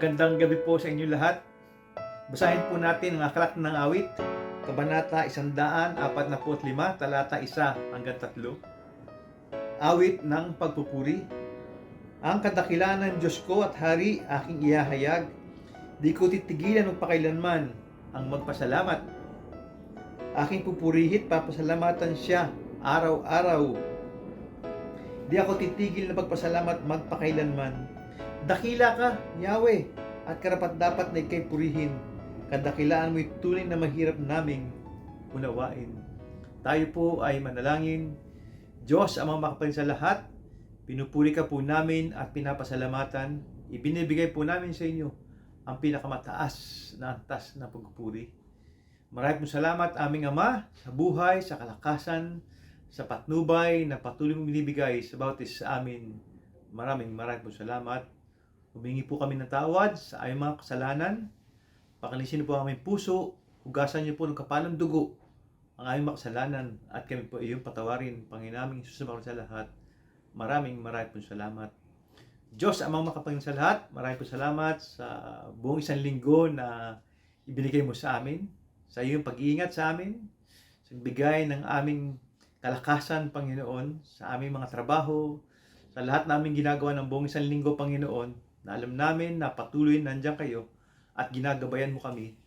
Magandang gabi po sa inyo lahat. Basahin po natin ang aklat ng awit, Kabanata 145, talata 1 hanggang 3. Awit ng pagpupuri. Ang kadakilaan ng Diyos ko at Hari aking ihahayag. Di ko titigilan magpakailanman ang magpasalamat. Aking pupurihit, papasalamatan siya araw-araw. Di ako titigil na magpasalamat magpakailanman. Dakila ka, Yahweh, at karapat-dapat na ikay purihin. Kadakilaan mo'y tunay na mahirap naming unawain. Tayo po ay manalangin. Diyos, amang makapaling sa lahat, pinupuri ka po namin at pinapasalamatan. Ibinibigay po namin sa inyo ang pinakamataas na antas na pagpupuri. Maraming salamat aming Ama sa buhay, sa kalakasan, sa patnubay na patuloy mong binibigay sa bawat isa sa amin. Maraming salamat. Humingi po kami ng tawad sa aming mga kasalanan. Pakalisin niyo po ang aming puso. Hugasan niyo po ng kapalang dugo ang aming makasalanan at kami po iyong patawarin. Panginoon namin susubakan sa lahat. Maraming salamat. Diyos, amang makapangyarihan sa lahat, maraming salamat sa buong isang linggo na ibinigay mo sa amin, sa iyong pag-iingat sa amin, sa bigay ng aming kalakasan, Panginoon, sa aming mga trabaho, sa lahat naming ginagawa ng buong isang linggo, Panginoon, na alam namin na patuloy nandiyan kayo at ginagabayan mo kami.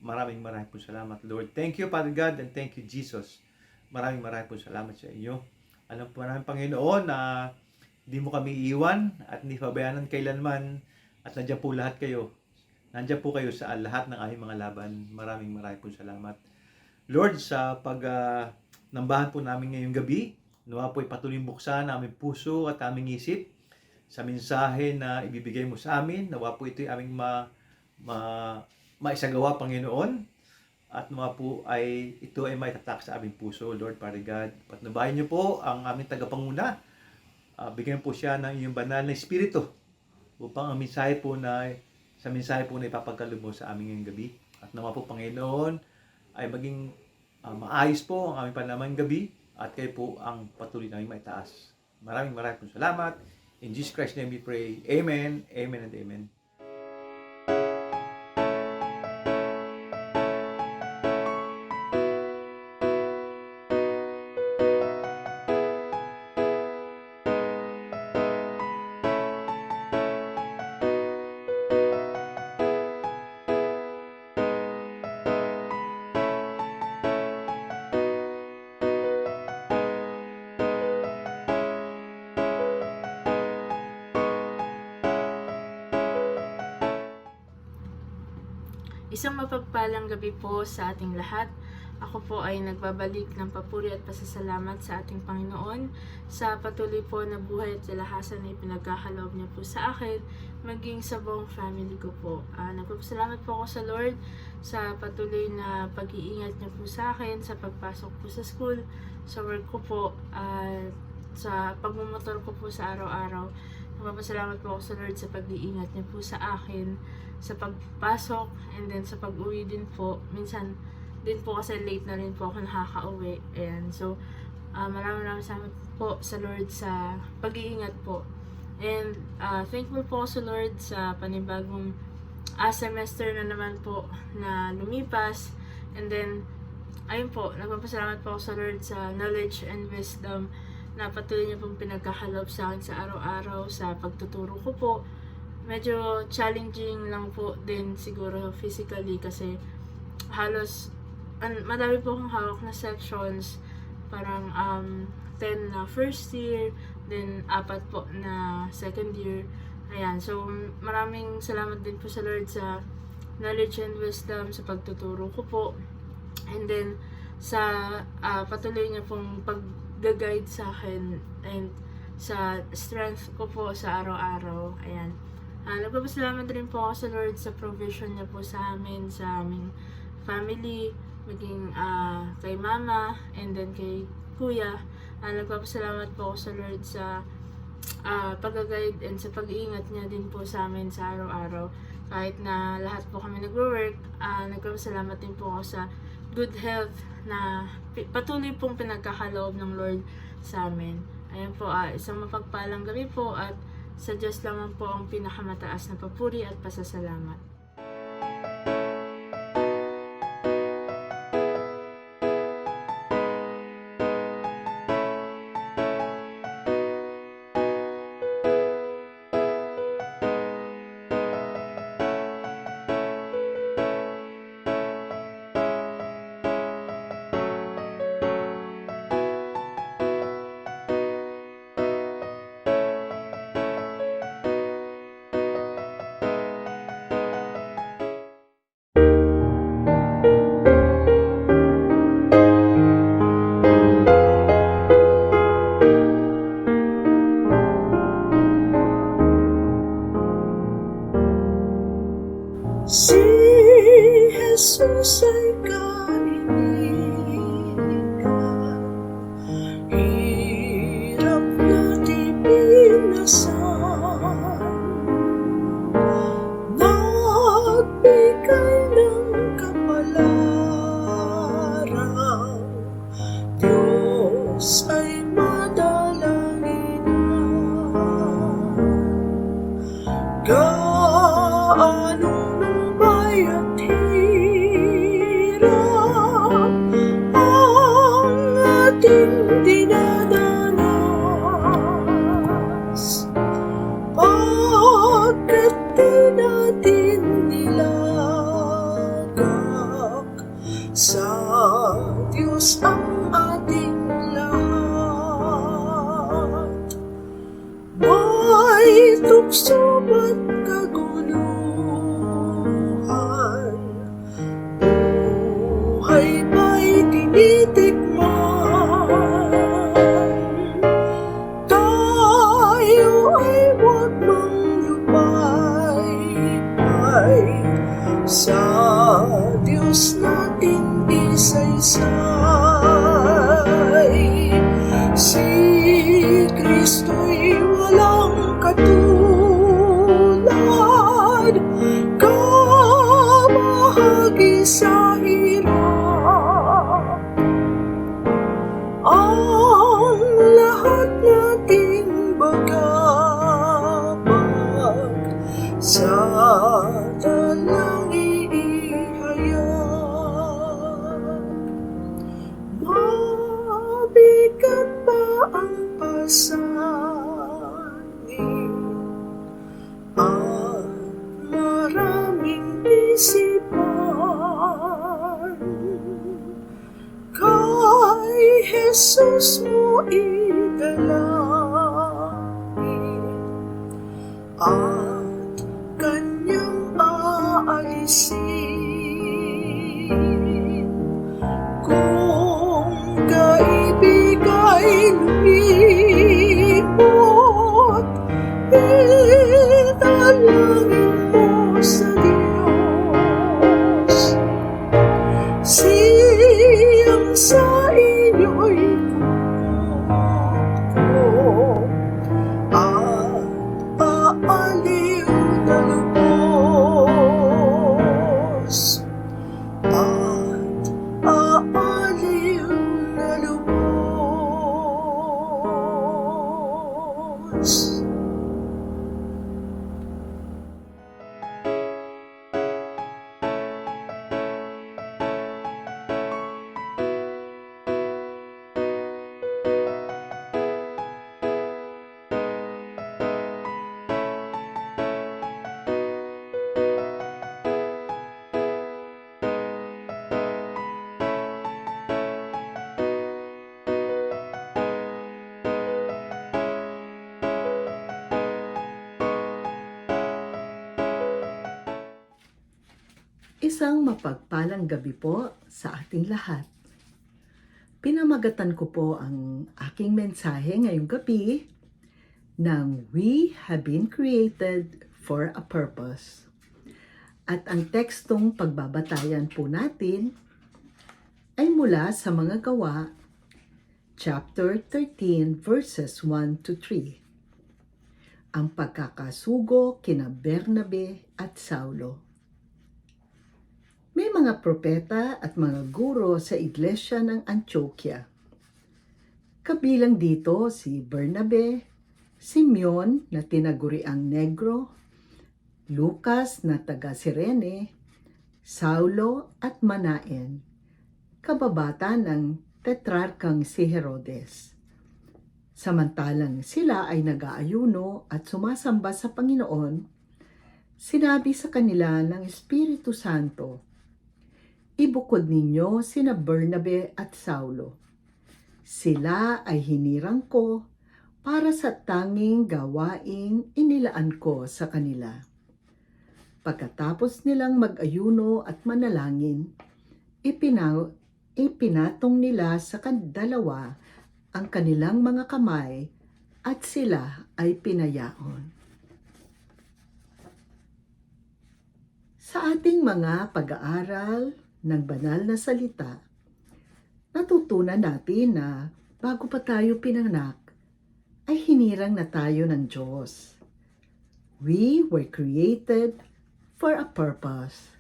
Maraming salamat, Lord. Thank you, Father God, and thank you, Jesus. Maraming salamat sa inyo. Alam po namin, Panginoon, na hindi mo kami iiwan at hindi pabayaan kailanman at nandiyan po lahat kayo. Nandiyan po kayo sa lahat ng aming mga laban. Maraming salamat. Lord, sa nambahan po namin ngayong gabi, nawa po patuloy buksan ang aming puso at aming isip sa mensahe na ibibigay mo sa amin. Nawa po ito aming maisagawa, Panginoon. At nawa po ito ay maitatak sa aming puso, Lord, Father God. Patnubayan niyo po ang aming tagapanguna. Bigyan po siya ng iyong banal na espiritu upang ang mensahe po na ipapagkaloob mo sa aming ngayong gabi. At nawa po, Panginoon, ay maging maayos po ang aming panamang gabi at kayo po ang patuloy namin maitaas. Maraming salamat. In Jesus Christ's name we pray. Amen, amen, and amen. Isang mapagpalang gabi po sa ating lahat. Ako po ay nagbabalik ng papuri at pasasalamat sa ating Panginoon sa patuloy po na buhay at kalakasan na ipinagkakaloob niya po sa akin, maging sa buong family ko po. Nagpapasalamat po ako sa Lord sa patuloy na pag-iingat niya po sa akin, sa pagpasok po sa school, sa work ko po, at sa pagmumotor ko po sa araw-araw. Nagpapasalamat po ako sa Lord sa pag-iingat niya po sa akin, sa pagpasok, and then sa pag-uwi din po. Minsan din po kasi late na rin po ako nakaka-uwi. And so, maraming salamat po sa Lord sa pag-iingat po. And thankful po ako sa Lord sa panibagong semester na naman po na lumipas. And then, ayun po, nagpapasalamat po ako sa Lord sa knowledge and wisdom na patuloy niya pong pinagkakaloob sa akin sa araw-araw sa pagtuturo ko po. Medyo challenging lang po din siguro physically kasi halos madami po akong hawak na sections, parang 10 na first year, then 4 po na second year. Ayan, so maraming salamat din po sa Lord sa knowledge and wisdom sa pagtuturo ko po, and then sa patuloy niya pong pag-guide sa akin and sa strength ko po sa araw-araw. Ayan. Nagpapasalamat rin po ako sa Lord sa provision niya po sa amin, sa aming family, maging kay mama, and then kay kuya. Nagpapasalamat po ako sa Lord sa pag-guide and sa pag-iingat niya din po sa amin sa araw-araw. Kahit na lahat po kami nagwo-work, nagpapasalamat din po ako sa good health na patuloy pong pinagkakaloob ng Lord sa amin. Ayan po, isang mapagpalang gabi po at Sa Diyos lamang po ang pinakamataas na papuri at pasasalamat. Si Jesus ay kainigan, hirap na di pinasan, nagbigay ng kapalaran, Diyos ay madalanginan. Gaano lumbay at hirap ang ating dinadanas, pagkat di natin nilagak sa Diyos ang ating lahat. May tukso ba't kaguluhan, buhay ba'y tinitikman, tayo ay huwag manglupay-pay, sa Diyos natin isaysay. Si Kristo'y walang katulad, kabahagi sa hirap, ang lahat nating bagabag sa talang ihayag. Mabigat pa ang pasanin at maraming isipan, kay Jesus mo idalangin at kanyang aalisin. Kung kaibigay lumimot, italangin mo sa Diyos. Siyang sa inyo'y kuko at aaliw na lubos, at aaliw na lubos. Isang mapagpalang gabi po sa ating lahat. Pinamagatan ko po ang aking mensahe ngayong gabi ng We have been created for a purpose. At ang tekstong pagbabatayan po natin ay mula sa Mga Gawa, chapter 13, verses 1 to 3. Ang pagkakasugo kina Bernabe at Saulo. May mga propeta at mga guro sa iglesia ng Antioquia. Kabilang dito si Bernabe, Simeon na tinaguriang Negro, Lucas na taga Cirene, Saulo at Manaen, kababata ng tetrarkang si Herodes. Samantalang sila ay nag-aayuno at sumasamba sa Panginoon, sinabi sa kanila ng Espiritu Santo, "Ibukod ninyo sina Bernabe at Saulo. Sila ay hinirang ko para sa tanging gawaing inilaan ko sa kanila." Pagkatapos nilang mag-ayuno at manalangin, ipinatong nila sa dalawa ang kanilang mga kamay at sila ay pinayaon. Sa ating mga pag-aaral ng banal na salita, natutunan natin na bago pa tayo pinanganak, ay hinirang na tayo ng Diyos. We were created for a purpose.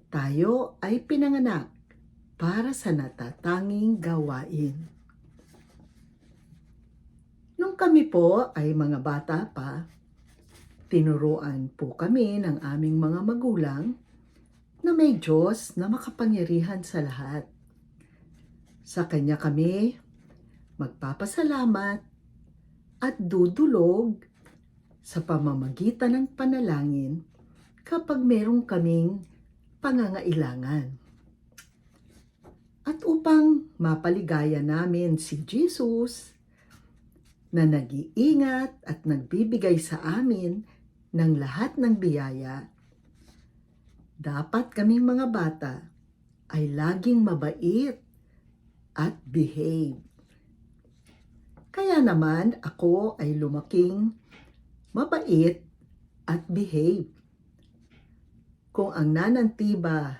Tayo ay pinanganak para sa natatanging gawain. Nung kami po ay mga bata pa, tinuruan po kami ng aming mga magulang na may Diyos na makapangyarihan sa lahat. Sa Kanya kami magpapasalamat at dudulog sa pamamagitan ng panalangin kapag merong kaming pangangailangan. At upang mapaligaya namin si Jesus na nag-iingat at nagbibigay sa amin ng lahat ng biyaya, dapat kaming mga bata ay laging mabait at behave. Kaya naman ako ay lumaking mabait at behave. Kung ang nanantiba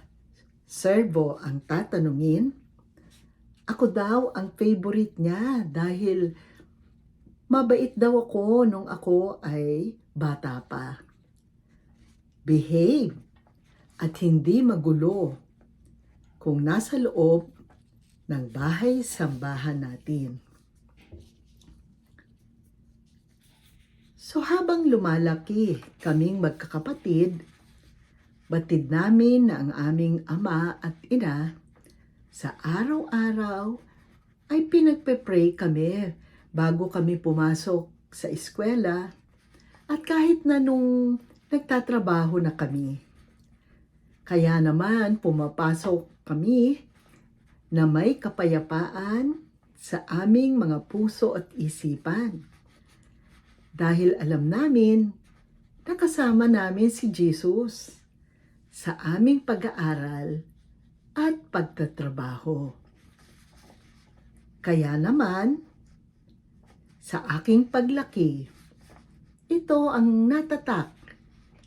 Servo ang tatanungin, ako daw ang favorite niya dahil mabait daw ako nung ako ay bata pa. Behave at hindi magulo kung nasa loob ng bahay-sambahan natin. So habang lumalaki kaming magkakapatid, batid namin na ang aming ama at ina sa araw-araw ay pinagpe-pray kami bago kami pumasok sa eskwela at kahit na nung nagtatrabaho na kami. Kaya naman pumapasok kami na may kapayapaan sa aming mga puso at isipan. Dahil alam namin na kasama namin si Jesus sa aming pag-aaral at pagtatrabaho. Kaya naman, sa aking paglaki, ito ang natatak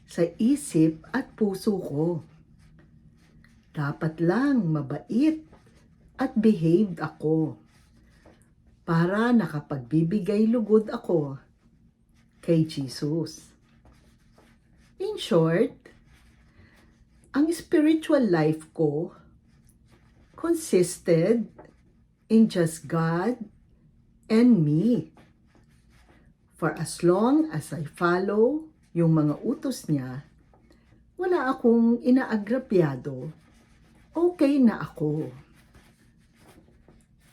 sa isip at puso ko. Dapat lang mabait at behaved ako para nakapagbibigay lugod ako kay Jesus. In short, ang spiritual life ko consisted in just God and me. For as long as I follow yung mga utos niya, wala akong inaagrabyado, okay na ako.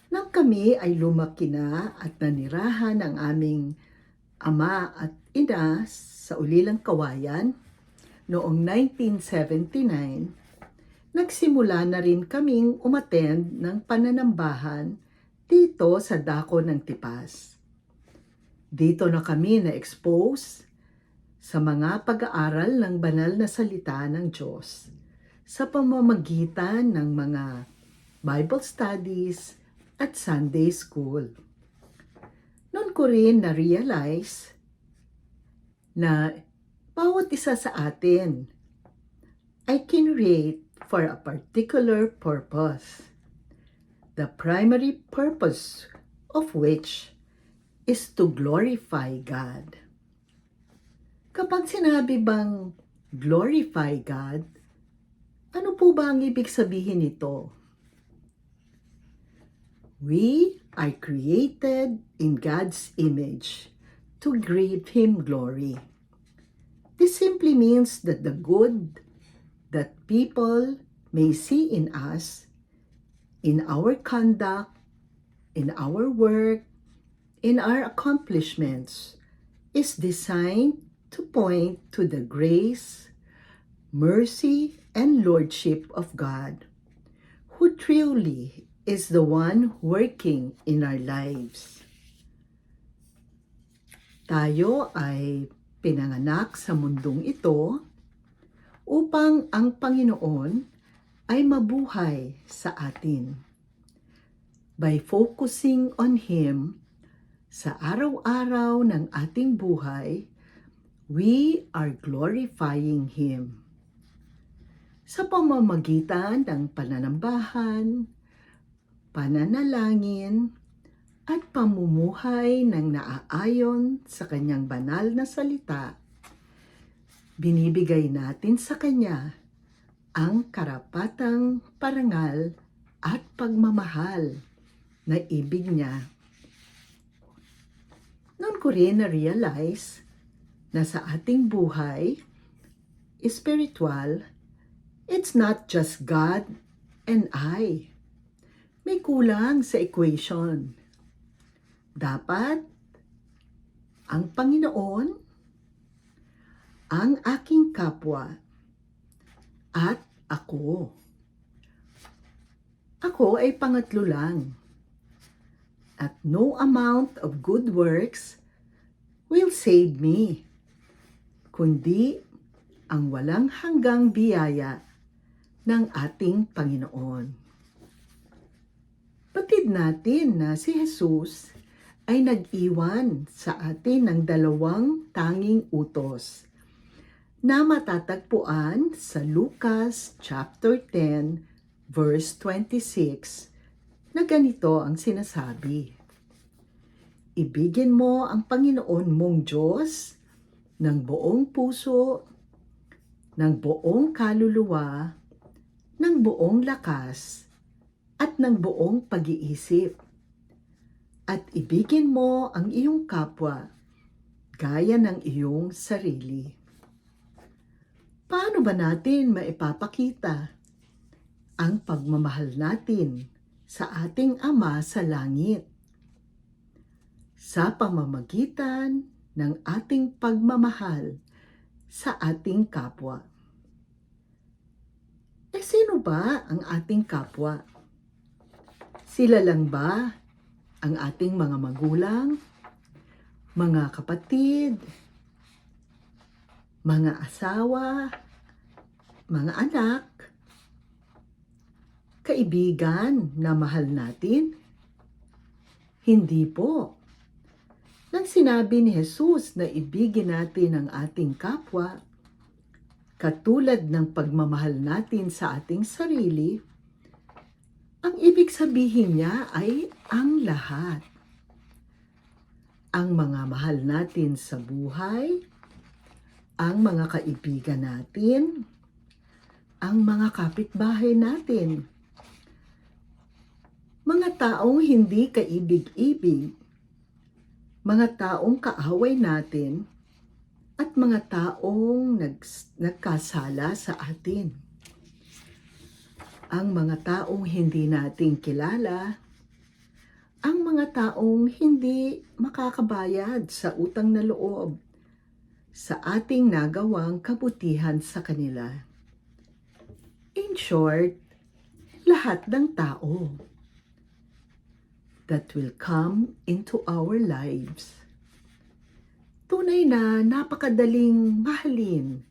Nang kami ay lumaki na at nanirahan ang aming ama at ina sa Ulilang Kawayan, noong 1979, nagsimula na rin kaming umattend ng pananambahan dito sa Dako ng Tipas. Dito na kami na-expose sa mga pag-aaral ng banal na salita ng Diyos sa pamamagitan ng mga Bible studies at Sunday school. Noon ko rin na-realize na bawat isa sa atin ay kinreate for a particular purpose. The primary purpose of which is to glorify God. Kapag sinabi bang glorify God, ano po ba ang ibig sabihin nito? We are created in God's image to give Him glory. This simply means that the good that people may see in us, in our conduct, in our work, in our accomplishments, is designed to point to the grace, mercy, and lordship of God, who truly is the one working in our lives. Tayo ay pinanganak sa mundong ito upang ang Panginoon ay mabuhay sa atin. By focusing on Him sa araw-araw ng ating buhay, we are glorifying Him. Sa pamamagitan ng pananambahan, pananalangin, at pamumuhay ng naaayon sa Kanyang banal na salita, binibigay natin sa Kanya ang karapatang parangal at pagmamahal na ibig niya. Noon ko rin na-realize na sa ating buhay, spiritual, it's not just God and I. May kulang sa equation. Dapat ang Panginoon, ang aking kapwa, at ako. Ako ay pangatlo lang. At no amount of good works will save me, kundi ang walang hanggang biyaya ng ating Panginoon. Batid natin na si Jesus ay nag-iwan sa atin ng dalawang tanging utos na matatagpuan sa Lucas chapter 10 verse 26 na ganito ang sinasabi: Ibigin mo ang Panginoon mong Diyos ng buong puso, ng buong kaluluwa, ng buong lakas, at ng buong pag-iisip. At ibigin mo ang iyong kapwa gaya ng iyong sarili. Paano ba natin maipapakita ang pagmamahal natin sa ating Ama sa langit? Sa pamamagitan ng ating pagmamahal sa ating kapwa. Sino ba ang ating kapwa? Sila lang ba ang ating mga magulang, mga kapatid, mga asawa, mga anak, kaibigan na mahal natin? Hindi po. Nang sinabi ni Jesus na ibigin natin ang ating kapwa, katulad ng pagmamahal natin sa ating sarili, ang ibig sabihin niya ay ang lahat. Ang mga mahal natin sa buhay, ang mga kaibigan natin, ang mga kapitbahay natin, mga taong hindi kaibig-ibig, mga taong kaaway natin, at mga taong nagkasala sa atin. Ang mga taong hindi natin kilala, ang mga taong hindi makakabayad sa utang na loob sa ating nagawang kabutihan sa kanila. In short, lahat ng tao that will come into our lives. Tunay na napakadaling mahalin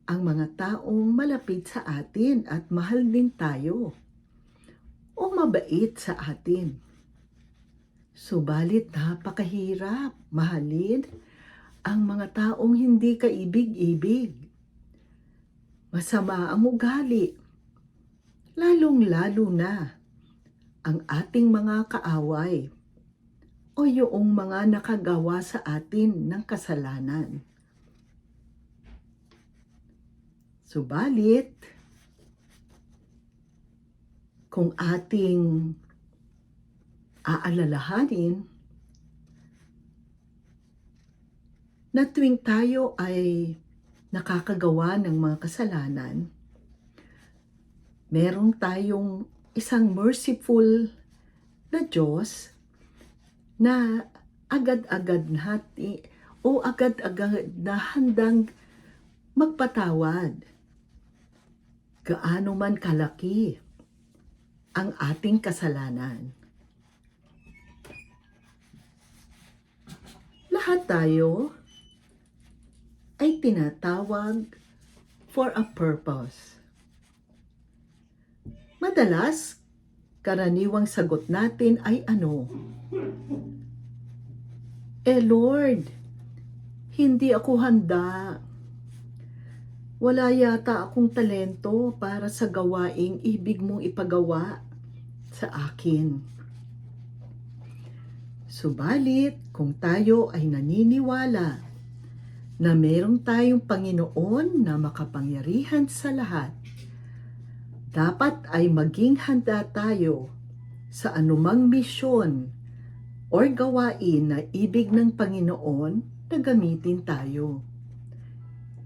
ang mga taong malapit sa atin at mahal din tayo o mabait sa atin. Subalit napakahirap mahalin ang mga taong hindi kaibig-ibig. Masama ang ugali, lalong-lalo na ang ating mga kaaway o yung mga nakagawa sa atin ng kasalanan. Subalit, kung ating aalalahanin, na tuwing tayo ay nakakagawa ng mga kasalanan, meron tayong isang merciful na Diyos na agad-agad na handang magpatawad. Gaano man kalaki ang ating kasalanan. Lahat tayo ay tinatawag for a purpose. Madalas, karaniwang sagot natin ay ano? Lord, hindi ako handa. Wala yata akong talento para sa gawaing ibig mong ipagawa sa akin. Subalit, kung tayo ay naniniwala na mayroong tayong Panginoon na makapangyarihan sa lahat, dapat ay maging handa tayo sa anumang misyon o gawain na ibig ng Panginoon na gamitin tayo.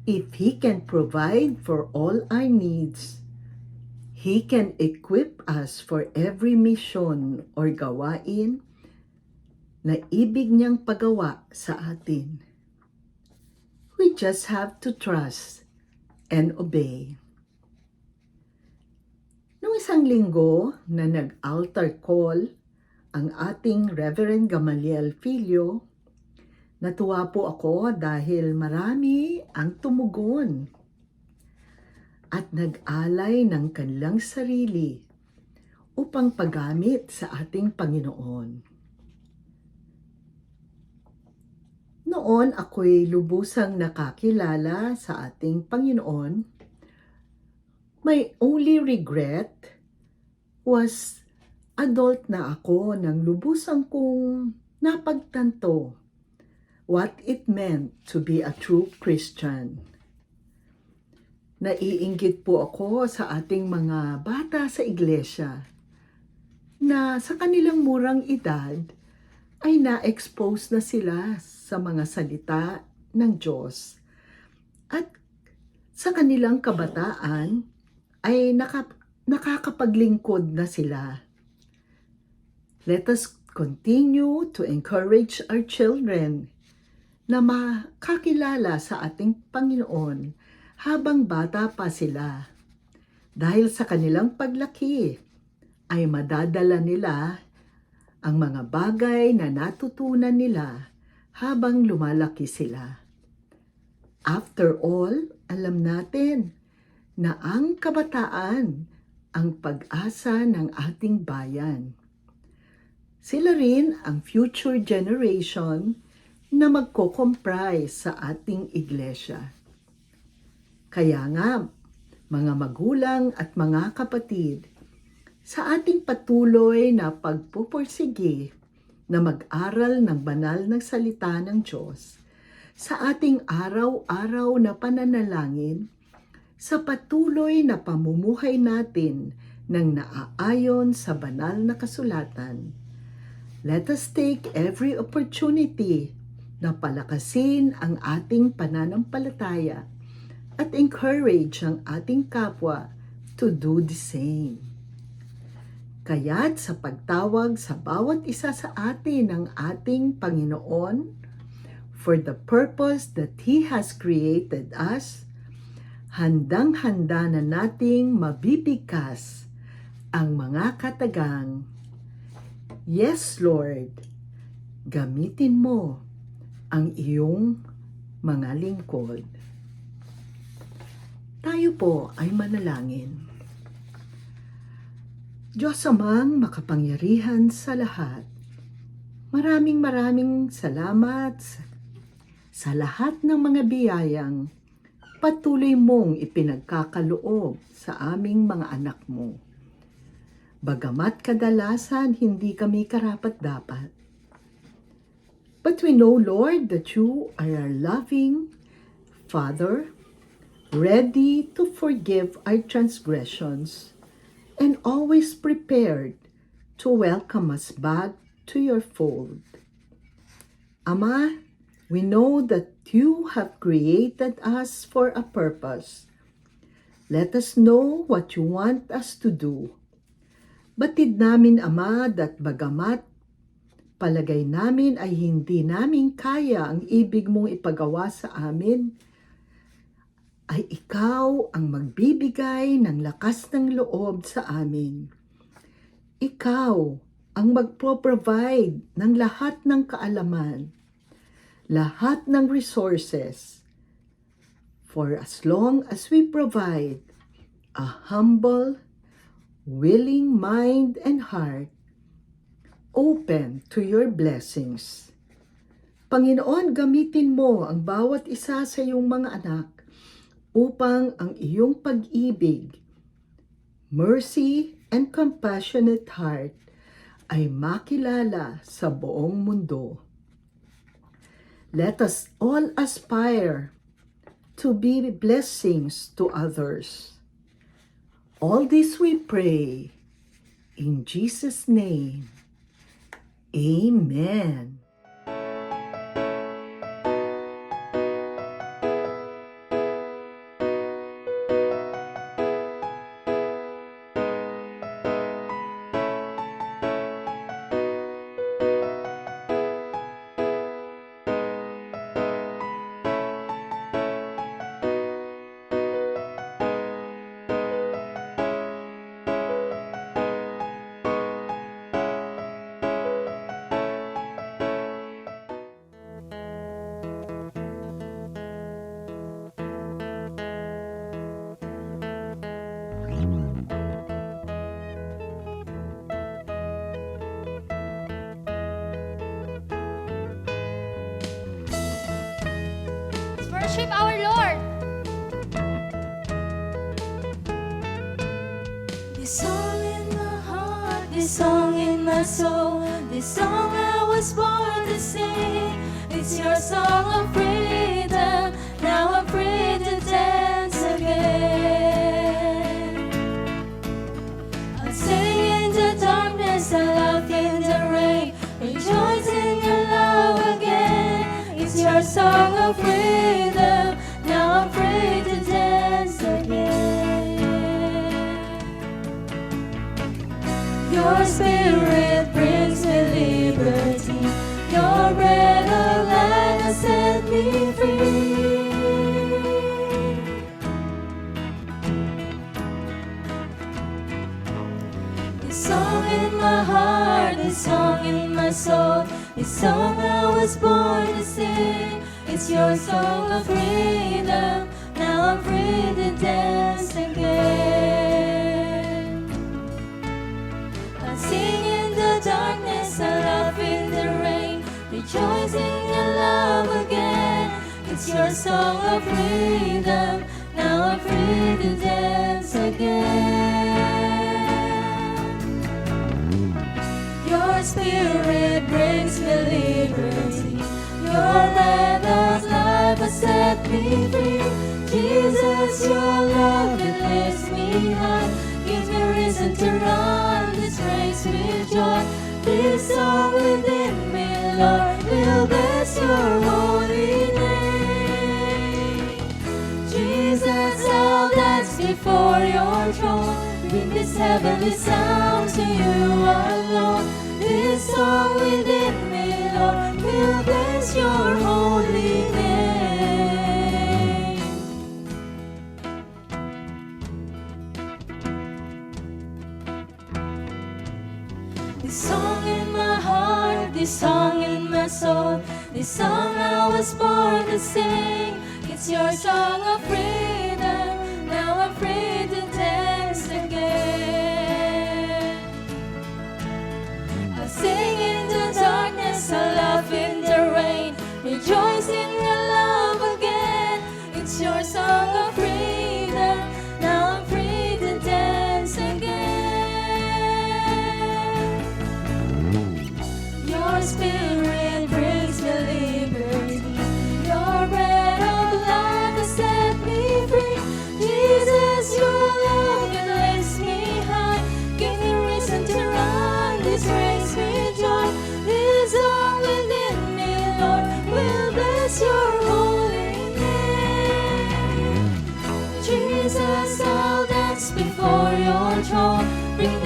If He can provide for all our needs, He can equip us for every mission or gawain na ibig niyang pagawa sa atin. We just have to trust and obey. Noong isang linggo na nag-altar call ang ating Reverend Gamaliel Filio, natuwa po ako dahil marami ang tumugon at nag-alay ng kanilang sarili upang paggamit sa ating Panginoon. Noon ako'y lubusang nakakilala sa ating Panginoon. My only regret was adult na ako nang lubusang kong napagtanto what it meant to be a true Christian. Naiinggit po ako sa ating mga bata sa iglesia na sa kanilang murang edad ay na-expose na sila sa mga salita ng Diyos at sa kanilang kabataan ay nakakapaglingkod na sila. Let us continue to encourage our children na makakilala sa ating Panginoon habang bata pa sila. Dahil sa kanilang paglaki ay madadala nila ang mga bagay na natutunan nila habang lumalaki sila. After all, alam natin na ang kabataan ang pag-asa ng ating bayan. Sila rin ang future generation na magko-comprise sa ating iglesia. Kaya nga, mga magulang at mga kapatid, sa ating patuloy na pagpupursige na mag-aral ng banal ng salita ng Diyos, sa ating araw-araw na pananalangin, sa patuloy na pamumuhay natin ng naaayon sa banal na kasulatan, let us take every opportunity na palakasin ang ating pananampalataya at encourage ang ating kapwa to do the same. Kaya't sa pagtawag sa bawat isa sa atin ng ating Panginoon for the purpose that He has created us, handang-handa na nating mabibigkas ang mga katagang, "Yes, Lord, gamitin mo ang iyong mga lingkod." Tayo po ay manalangin. Diyos amang makapangyarihan sa lahat, maraming salamat sa lahat ng mga biyayang patuloy mong ipinagkakaloob sa aming mga anak mo. Bagamat kadalasan hindi kami karapat-dapat. But we know, Lord, that you are a loving Father, ready to forgive our transgressions and always prepared to welcome us back to your fold. Ama, We know that you have created us for a purpose. Let us know what you want us to do. Batid namin, Ama, that bagamat palagay namin ay hindi namin kaya ang ibig mong ipagawa sa amin, ay ikaw ang magbibigay ng lakas ng loob sa amin. Ikaw ang magpo-provide ng lahat ng kaalaman, lahat ng resources, for as long as we provide a humble, willing mind and heart, open to your blessings. Panginoon, gamitin mo ang bawat isa sa iyong mga anak upang ang iyong pag-ibig, mercy, and compassionate heart ay makilala sa buong mundo. Let us all aspire to be blessings to others. All this we pray in Jesus' name. Amen. Worship our Lord. This song in my heart, this song in my soul, this song I was born to sing. It's your song of freedom. Now I'm free to dance again. I'll sing in the darkness, I'll laugh in the rain, rejoice in your love again. It's your song of freedom. Now I'm free to dance again. Your spirit brings me liberty. Your bread of life has set me free. This song in my heart, this song in my soul, this song I was born to sing. It's your song of freedom. Now I'm free to dance again. I'll sing in the darkness, I'll laugh in the rain, rejoice in your love again. It's your song of freedom. Now I'm free to dance again. Your spirit brings me liberty. Your breath of life has set me free. Jesus, your love it lifts me high, gives me reason to run this race with joy. This song within me, Lord, will bless your holy name. Jesus, I'll dance before your throne, bring this heavenly sound to you alone. This song within me, Lord, will bless your holy name. This song in my heart, this song in my soul, this song I was born to sing. It's your song of freedom. Now I'm free to dance again. I'll sing in the darkness, I'll laugh in the rain, rejoice in your love again. It's your song of freedom. Now I'm free to dance again. Your spirit brings me liberty. Your bread of life has set me free. Jesus, your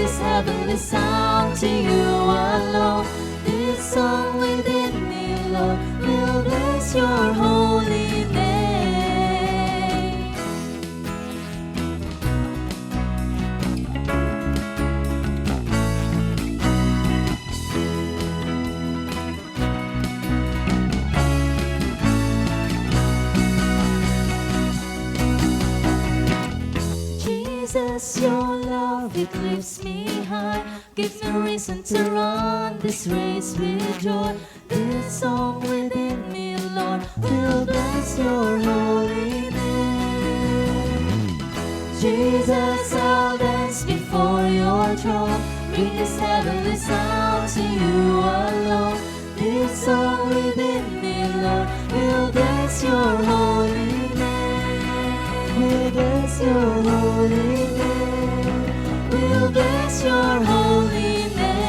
this heavenly sound to you alone. This song within me, Lord, will bless your holy name. Jesus, your love, it lifts me high, gives me reason to run this race with joy. This song within me, Lord, will bless your holy name. Jesus, I'll dance before your throne, bring this heavenly sound to you alone. This song within me, Lord, will bless your holy name. We'll bless your holy name. We'll bless your holy name.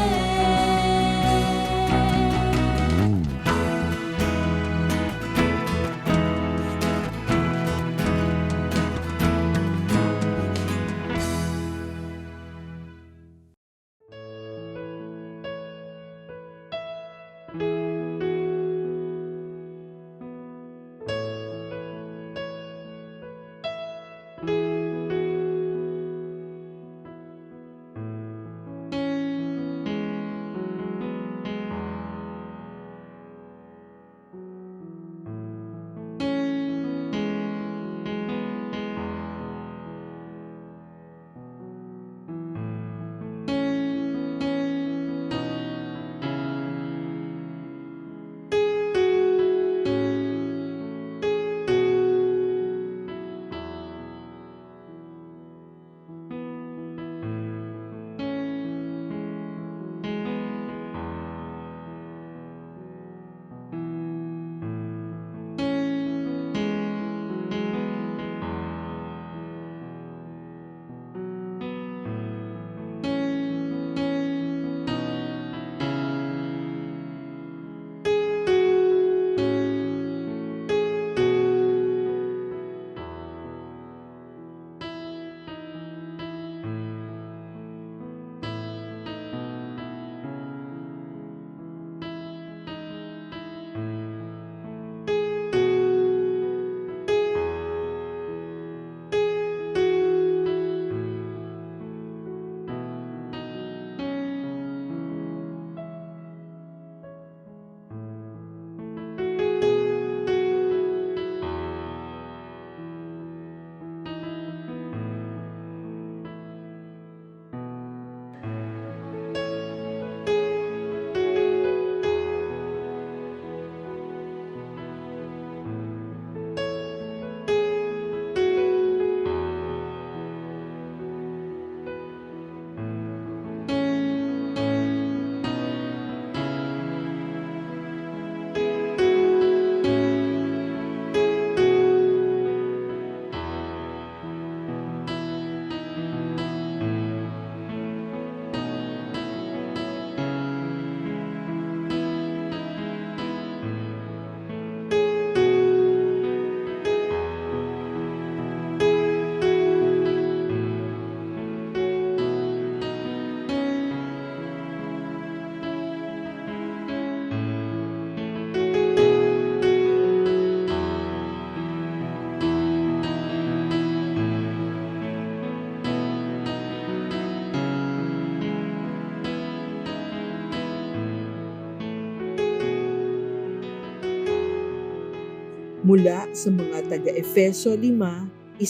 Mula sa mga taga-Efeso 5:1-2.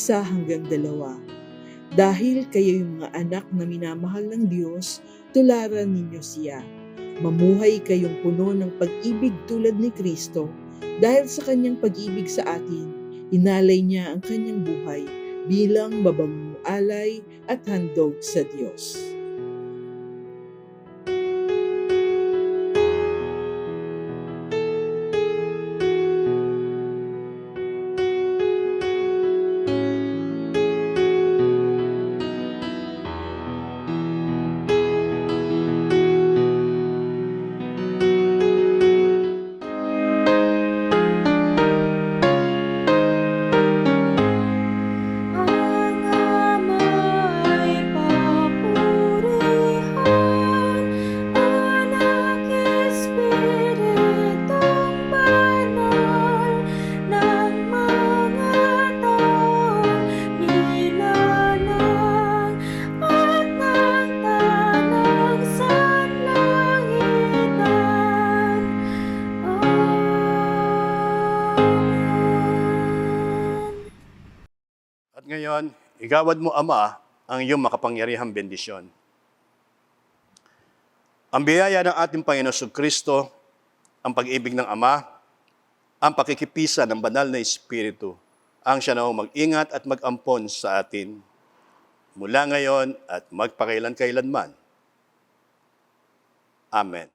Dahil kayo'y mga anak na minamahal ng Diyos, tularan ninyo siya. Mamuhay kayong puno ng pag-ibig tulad ni Kristo. Dahil sa kanyang pag-ibig sa atin, inalay niya ang kanyang buhay bilang mabangong alay at handog sa Diyos. Ang ama'y papuri. ngayon, igawad mo, Ama, ang iyong makapangyarihang bendisyon. Ang biyaya ng ating Panginoon Kristo, ang pag-ibig ng Ama, ang pakikipisa ng banal na Espiritu, ang siya na mag-ingat at mag-ampon sa atin, mula ngayon at magpakailan-kailanman. Amen.